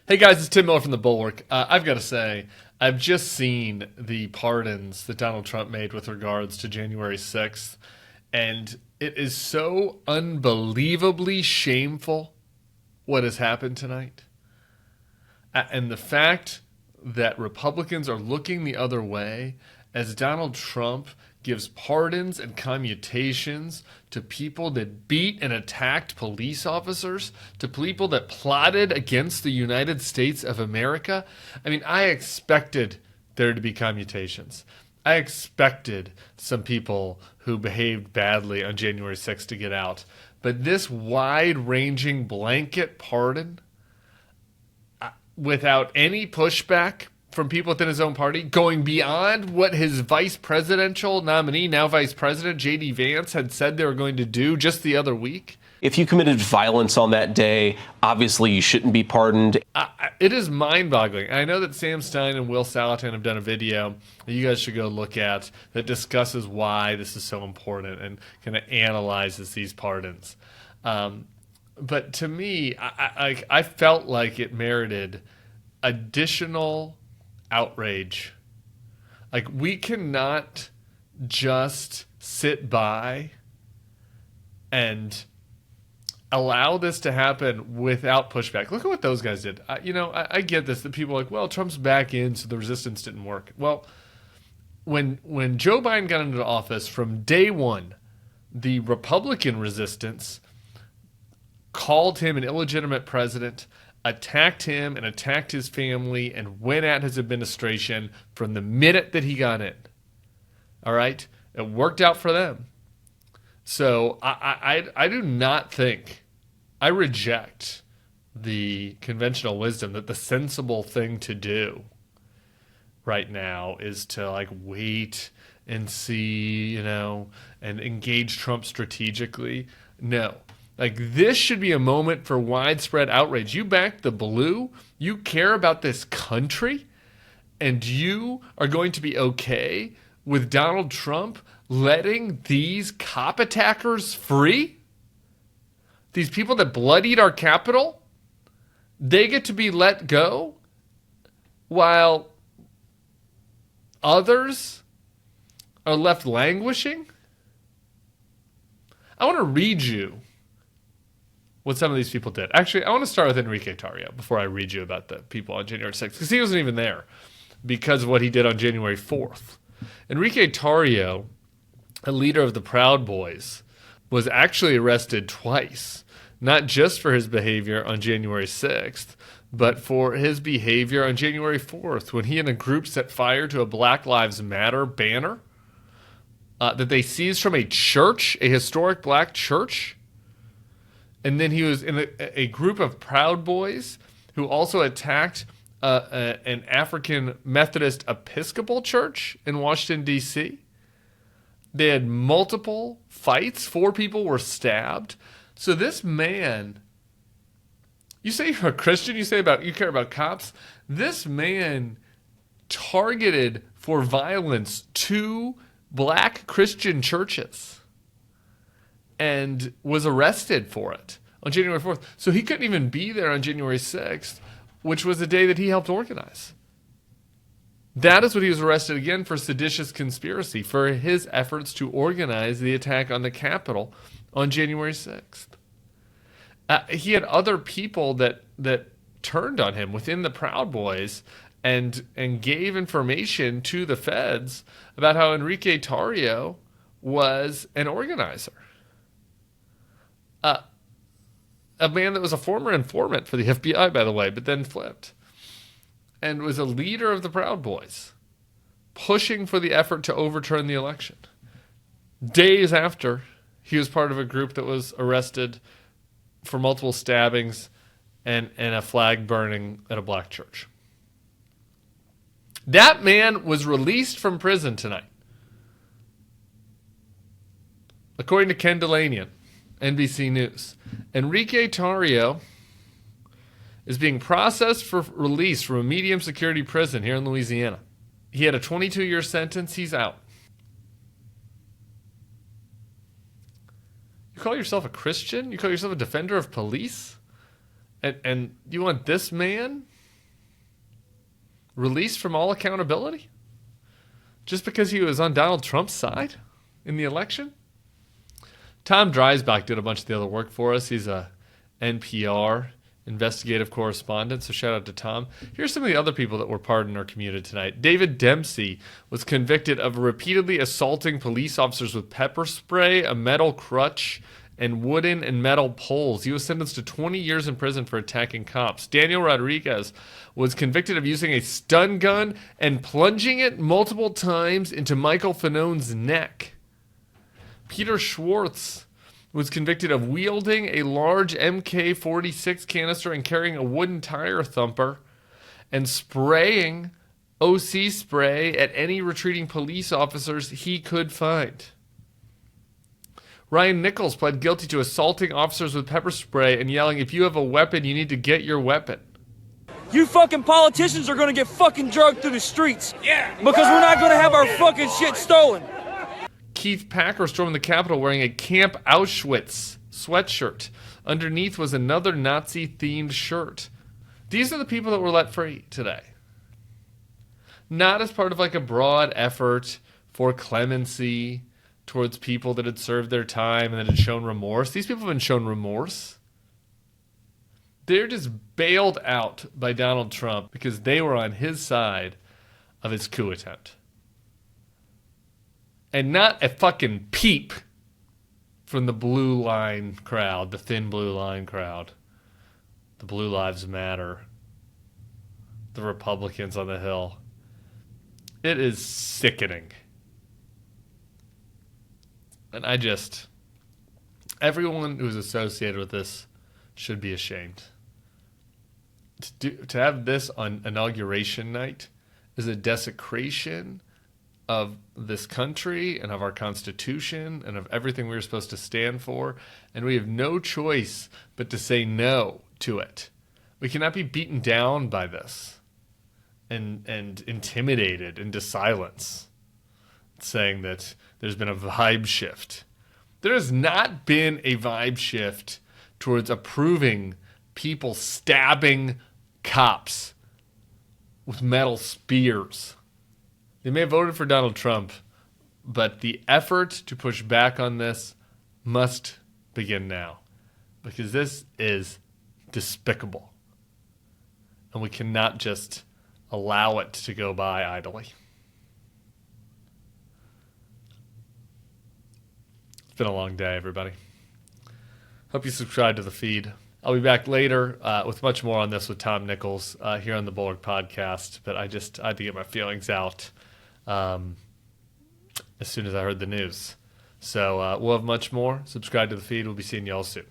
Hey guys, it's Tim Miller from the Bulwark. I've got to say, I've just seen the pardons that Donald Trump made with regards to January 6th, and it is so unbelievably shameful what has happened tonight. And the fact that Republicans are looking the other way as Donald Trump gives pardons and commutations to people that beat and attacked police officers, to people that plotted against the United States of America. I mean, I expected there to be commutations. I expected some people who behaved badly on January 6th to get out. But this wide-ranging blanket pardon without any pushback from people within his own party, going beyond what his vice presidential nominee, now vice president, J.D. Vance, had said they were going to do just the other week. If you committed violence on that day, obviously you shouldn't be pardoned. It is mind-boggling. I know that Sam Stein and Will Salatin have done a video that you guys should go look at that discusses why this is so important and kind of analyzes these pardons. But to me, I felt like it merited additional outrage. Like, we cannot just sit by and allow this to happen without pushback. Look at what those guys did. I get this, that people are like, well, Trump's back in, so the resistance didn't work. Well, when Joe Biden got into office, from day one, the Republican resistance called him an illegitimate president, attacked him and attacked his family, and went at his administration from the minute that he got in. All right? It worked out for them. So I do not think, I reject the conventional wisdom that the sensible thing to do right now is to wait and see, and engage Trump strategically. No. This should be a moment for widespread outrage. You back the blue, you care about this country, and you are going to be okay with Donald Trump letting these cop attackers free? These people that bloodied our Capitol, they get to be let go while others are left languishing? I want to read you what some of these people did. Actually, I want to start with Enrique Tarrio before I read you about the people on January 6th, because he wasn't even there because of what he did on January 4th. Enrique Tarrio, a leader of the Proud Boys, was actually arrested twice, not just for his behavior on January 6th, but for his behavior on January 4th, when he and a group set fire to a Black Lives Matter banner that they seized from a church, a historic black church. And then he was in a group of Proud Boys who also attacked an African Methodist Episcopal church in Washington, D.C. They had multiple fights. 4 people were stabbed. So this man, you say you're a Christian, you care about cops. This man targeted for violence 2 black Christian churches and was arrested for it on January 4th. So he couldn't even be there on January 6th, which was the day that he helped organize. That is what he was arrested again for: seditious conspiracy, for his efforts to organize the attack on the Capitol on January 6th. He had other people that turned on him within the Proud Boys and gave information to the feds about how Enrique Tarrio was an organizer. A man that was a former informant for the FBI, by the way, but then flipped, and was a leader of the Proud Boys, pushing for the effort to overturn the election. Days after, he was part of a group that was arrested for multiple stabbings and a flag burning at a black church. That man was released from prison tonight, according to Ken Delanian, NBC News. Enrique Tarrio is being processed for release from a medium security prison here in Louisiana. He had a 22-year sentence. He's out. You call yourself a Christian? You call yourself a defender of police? And you want this man released from all accountability? Just because he was on Donald Trump's side in the election? Tom Dreisbach did a bunch of the other work for us. He's a NPR investigative correspondent, so shout out to Tom. Here's some of the other people that were pardoned or commuted tonight. David Dempsey was convicted of repeatedly assaulting police officers with pepper spray, a metal crutch, and wooden and metal poles. He was sentenced to 20 years in prison for attacking cops. Daniel Rodriguez was convicted of using a stun gun and plunging it multiple times into Michael Fanone's neck. Peter Schwartz was convicted of wielding a large MK-46 canister and carrying a wooden tire thumper and spraying OC spray at any retreating police officers he could find. Ryan Nichols pled guilty to assaulting officers with pepper spray and yelling, "If you have a weapon, you need to get your weapon." You fucking politicians are gonna get fucking drugged through the streets. Yeah. Because we're not gonna have our fucking shit stolen. Keith Packer stormed the Capitol wearing a Camp Auschwitz sweatshirt. Underneath was another Nazi-themed shirt. These are the people that were let free today. Not as part of like a broad effort for clemency towards people that had served their time and that had shown remorse. These people have been shown remorse. They're just bailed out by Donald Trump because they were on his side of his coup attempt. And not a fucking peep from the blue line crowd, the thin blue line crowd, the Blue Lives Matter, the Republicans on the Hill. It is sickening. And everyone who's associated with this should be ashamed. To have this on inauguration night is a desecration of this country and of our Constitution and of everything we were supposed to stand for, and we have no choice but to say no to it. We cannot be beaten down by this and intimidated into silence, saying that there's been a vibe shift. There has not been a vibe shift towards approving people stabbing cops with metal spears. They may have voted for Donald Trump, but the effort to push back on this must begin now, because this is despicable. And we cannot just allow it to go by idly. It's been a long day, everybody. Hope you subscribe to the feed. I'll be back later with much more on this with Tom Nichols here on the Bulwark podcast, but I had to get my feelings out as soon as I heard the news. So we'll have much more. Subscribe to the feed. We'll be seeing you all soon.